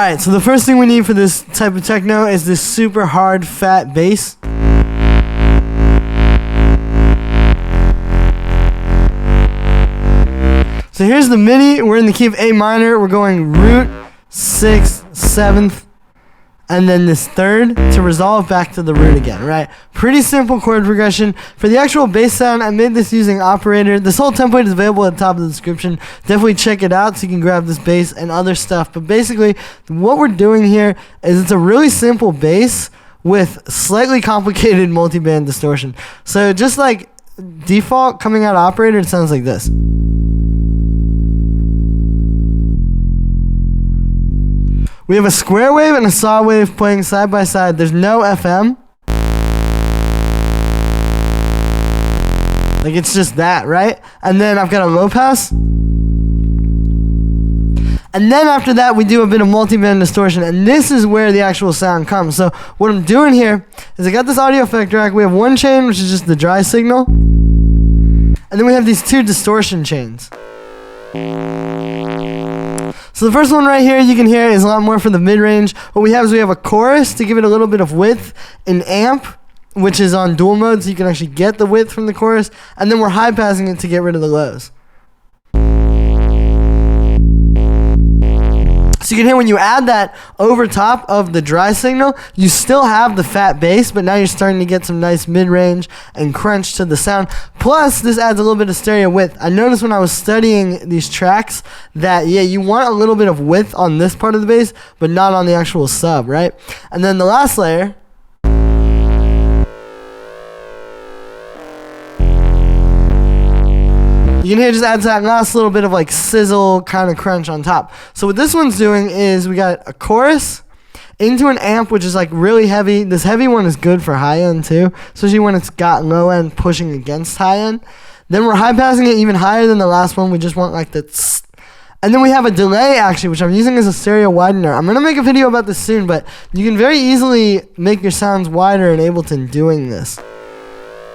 Alright, so the first thing we need for this type of techno is this super hard, fat bass. So here's the MIDI. We're in the key of A minor. We're going root, 6th, 7th, and then this third to resolve back to the root again, right? Pretty simple chord progression. For the actual bass sound, I made this using Operator. This whole template is available at the top of the description. Definitely check it out so you can grab this bass and other stuff. But basically, what we're doing here is it's a really simple bass with slightly complicated multi-band distortion. So just like default coming out of Operator, it sounds like this. We have a square wave and a saw wave playing side by side. There's no FM. Like it's just that, right? And then I've got a low pass. And then after that, we do a bit of multi-band distortion. And this is where the actual sound comes. So what I'm doing here is I got this audio effect rack. We have one chain, which is just the dry signal. And then we have these two distortion chains. So the first one right here you can hear is a lot more for the mid-range. What we have is we have a chorus to give it a little bit of width, an amp, which is on dual mode, so you can actually get the width from the chorus, and then we're high-passing it to get rid of the lows. So you can hear when you add that over top of the dry signal, you still have the fat bass, but now you're starting to get some nice mid-range and crunch to the sound. Plus, this adds a little bit of stereo width. I noticed when I was studying these tracks that, yeah, you want a little bit of width on this part of the bass, but not on the actual sub, right? And then the last layer, you can hear it just adds that last little bit of like sizzle kind of crunch on top. So what this one's doing is we got a chorus into an amp, which is like really heavy. This heavy one is good for high end too, especially when it's got low end pushing against high end. Then we're high passing it even higher than the last one. We just want like the tss. And then we have a delay actually, which I'm using as a stereo widener. I'm going to make a video about this soon, but you can very easily make your sounds wider in Ableton doing this.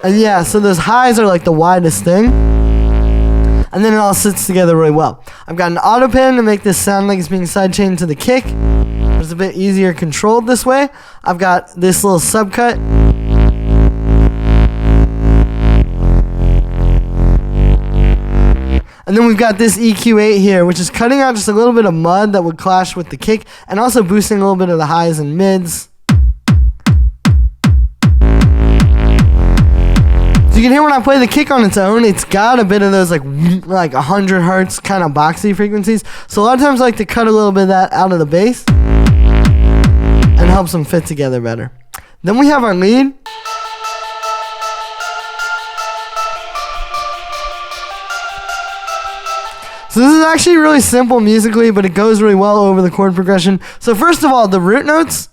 And yeah, so those highs are like the widest thing. And then it all sits together really well. I've got an auto pen to make this sound like it's being sidechained to the kick. It's a bit easier controlled this way. I've got this little subcut. And then we've got this EQ8 here, which is cutting out just a little bit of mud that would clash with the kick, and also boosting a little bit of the highs and mids. You can hear when I play the kick on its own, it's got a bit of those like 100 hertz kind of boxy frequencies. So a lot of times I like to cut a little bit of that out of the bass and helps them fit together better. Then we have our lead. So this is actually really simple musically, but it goes really well over the chord progression. So first of all, the root notes,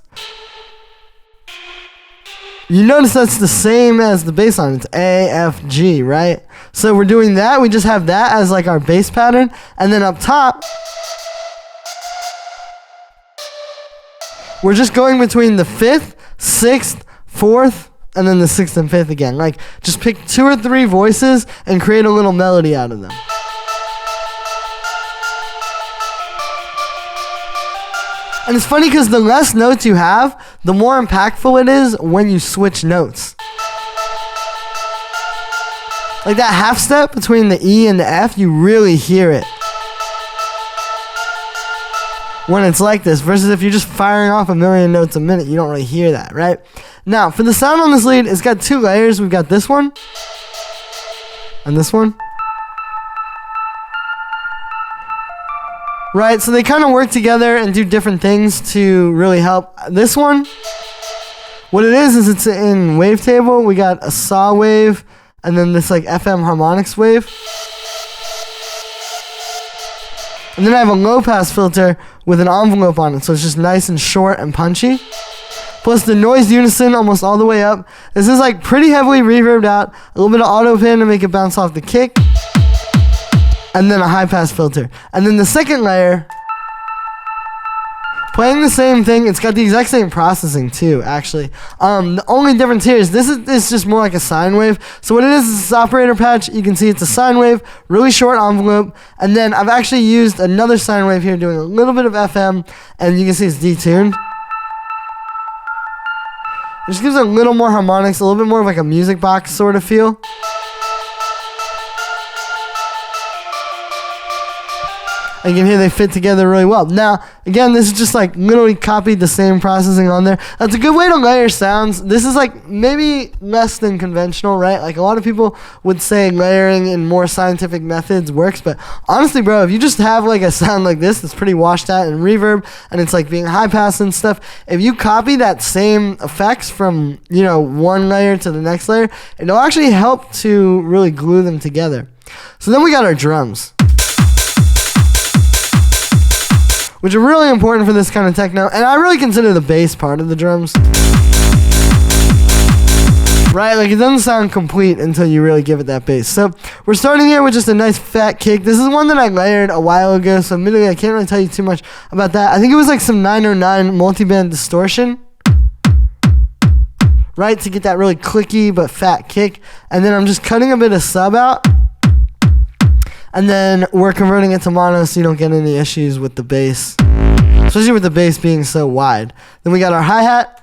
you notice that's the same as the bass line. It's A, F, G, right? So we're doing that. We just have that as like our bass pattern. And then up top, we're just going between the 5th, 6th, 4th, and then the 6th and 5th again. Like, just pick 2 or 3 voices and create a little melody out of them. And it's funny because the less notes you have, the more impactful it is when you switch notes. Like that half step between the E and the F, you really hear it when it's like this, versus if you're just firing off a million notes a minute, you don't really hear that, right? Now, for the sound on this lead, it's got 2 layers. We've got this one and this one. Right, so they kind of work together and do different things to really help. This one, what it is it's in wavetable. We got a saw wave and then this like FM harmonics wave. And then I have a low pass filter with an envelope on it, so it's just nice and short and punchy. Plus the noise unison almost all the way up. This is like pretty heavily reverbed out. A little bit of auto pin to make it bounce off the kick. And then a high pass filter. And then the second layer Playing the same thing. It's got the exact same processing too, actually. The only difference here is this is just more like a sine wave. So what it is this operator patch. You can see it's a sine wave, really short envelope, and then I've actually used another sine wave here doing a little bit of FM, and you can see it's detuned. It just gives it a little more harmonics, a little bit more of like a music box sort of feel. And you can hear they fit together really well. Now, again, this is just like literally copied the same processing on there. That's a good way to layer sounds. This is like maybe less than conventional, right? Like a lot of people would say layering in more scientific methods works, but honestly, bro, if you just have like a sound like this that's pretty washed out and reverb, and it's like being high pass and stuff, if you copy that same effects from, you know, one layer to the next layer, it'll actually help to really glue them together. So then we got our drums, which are really important for this kind of techno, and I really consider the bass part of the drums. Right, like it doesn't sound complete until you really give it that bass. So we're starting here with just a nice fat kick. This is one that I layered a while ago, so admittedly I can't really tell you too much about that. I think it was like some 909 multiband distortion, right, to get that really clicky but fat kick. And then I'm just cutting a bit of sub out. And then we're converting it to mono so you don't get any issues with the bass, especially with the bass being so wide. Then we got our hi-hat.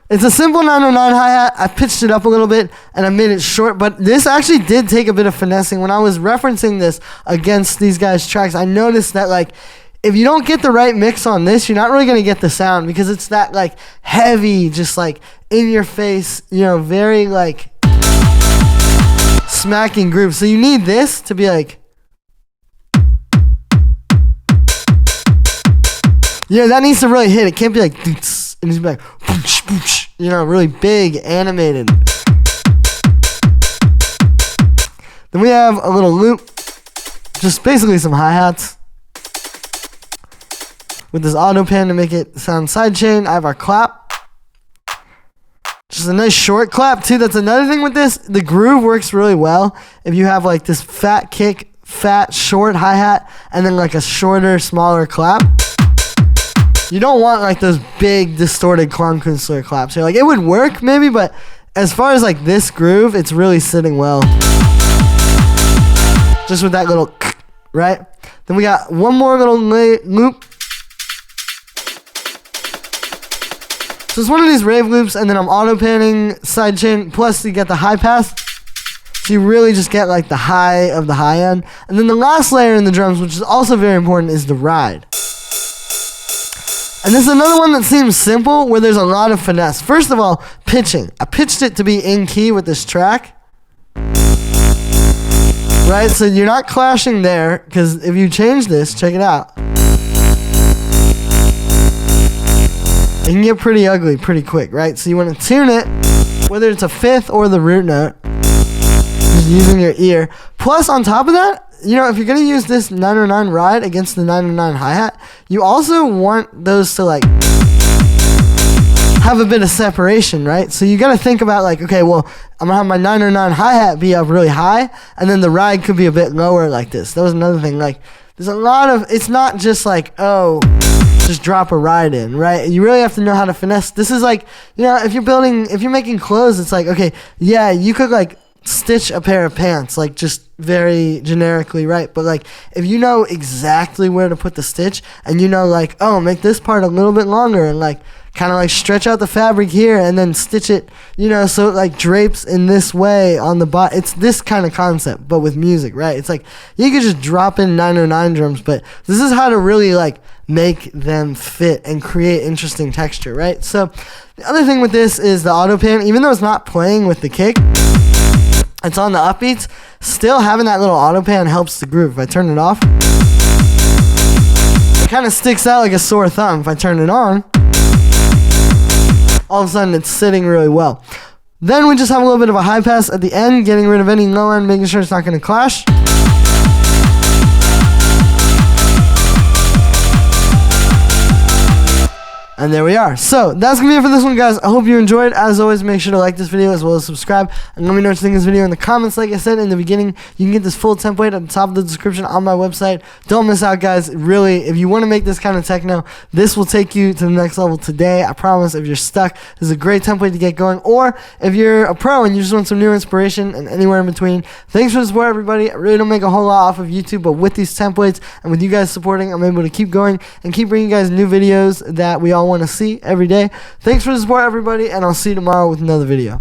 It's a simple 909 hi-hat. I pitched it up a little bit and I made it short, but this actually did take a bit of finessing. When I was referencing this against these guys' tracks, I noticed that like if you don't get the right mix on this, you're not really going to get the sound, because it's that like heavy, just like in your face, you know, very like smacking groove. So you need this to be like, yeah, that needs to really hit. It can't be like, it needs to be like, you know, really big, animated. Then we have a little loop, just basically some hi-hats with this auto pan to make it sound sidechain. I have our clap. Just a nice short clap too. That's another thing with this. The groove works really well if you have like this fat kick, fat short hi-hat, and then like a shorter, smaller clap. You don't want like those big distorted Klangkünstler claps here. Like it would work maybe, but as far as like this groove, it's really sitting well. Just with that little, right? Then we got one more little loop. So it's one of these rave loops, and then I'm auto panning sidechain, plus you get the high pass. So you really just get like the high of the high end. And then the last layer in the drums, which is also very important, is the ride. And this is another one that seems simple, where there's a lot of finesse. First of all, pitching. I pitched it to be in key with this track. Right, so you're not clashing there, because if you change this, check it out. It can get pretty ugly pretty quick, right? So you want to tune it, whether it's a fifth or the root note, just using your ear. Plus, on top of that, you know, if you're going to use this 909 ride against the 909 hi-hat, you also want those to, like, have a bit of separation, right? So you got to think about, like, okay, well, I'm going to have my 909 hi-hat be up really high, and then the ride could be a bit lower like this. That was another thing. Like, there's a lot of, it's not just like, oh, just drop a ride in, right? You really have to know how to finesse. This is like, you know, if you're making clothes, it's like, okay, yeah, you could like stitch a pair of pants, like just very generically, right? But like, if you know exactly where to put the stitch, and you know, like, oh, make this part a little bit longer, and like kind of like stretch out the fabric here and then stitch it, you know, so it like drapes in this way on the bottom. It's this kind of concept, but with music, right? It's like you could just drop in 909 drums, but this is how to really like make them fit and create interesting texture, right? So the other thing with this is the auto pan. Even though it's not playing with the kick, it's on the upbeats, still having that little auto pan helps the groove. If I turn it off, it kind of sticks out like a sore thumb. If I turn it on, all of a sudden it's sitting really well. Then we just have a little bit of a high pass at the end, getting rid of any low end, making sure it's not going to clash. And there we are. So that's gonna be it for this one, guys. I hope you enjoyed. As always, make sure to like this video as well as subscribe, and let me know what you think of this video in the comments. Like I said in the beginning, you can get this full template at the top of the description on my website. Don't miss out, guys. Really, if you want to make this kind of techno, this will take you to the next level today. I promise. If you're stuck, this is a great template to get going. Or if you're a pro and you just want some new inspiration and anywhere in between, thanks for the support, everybody. I really don't make a whole lot off of YouTube, but with these templates and with you guys supporting, I'm able to keep going and keep bringing you guys new videos that we all want to see every day. Thanks for the support, everybody, and I'll see you tomorrow with another video.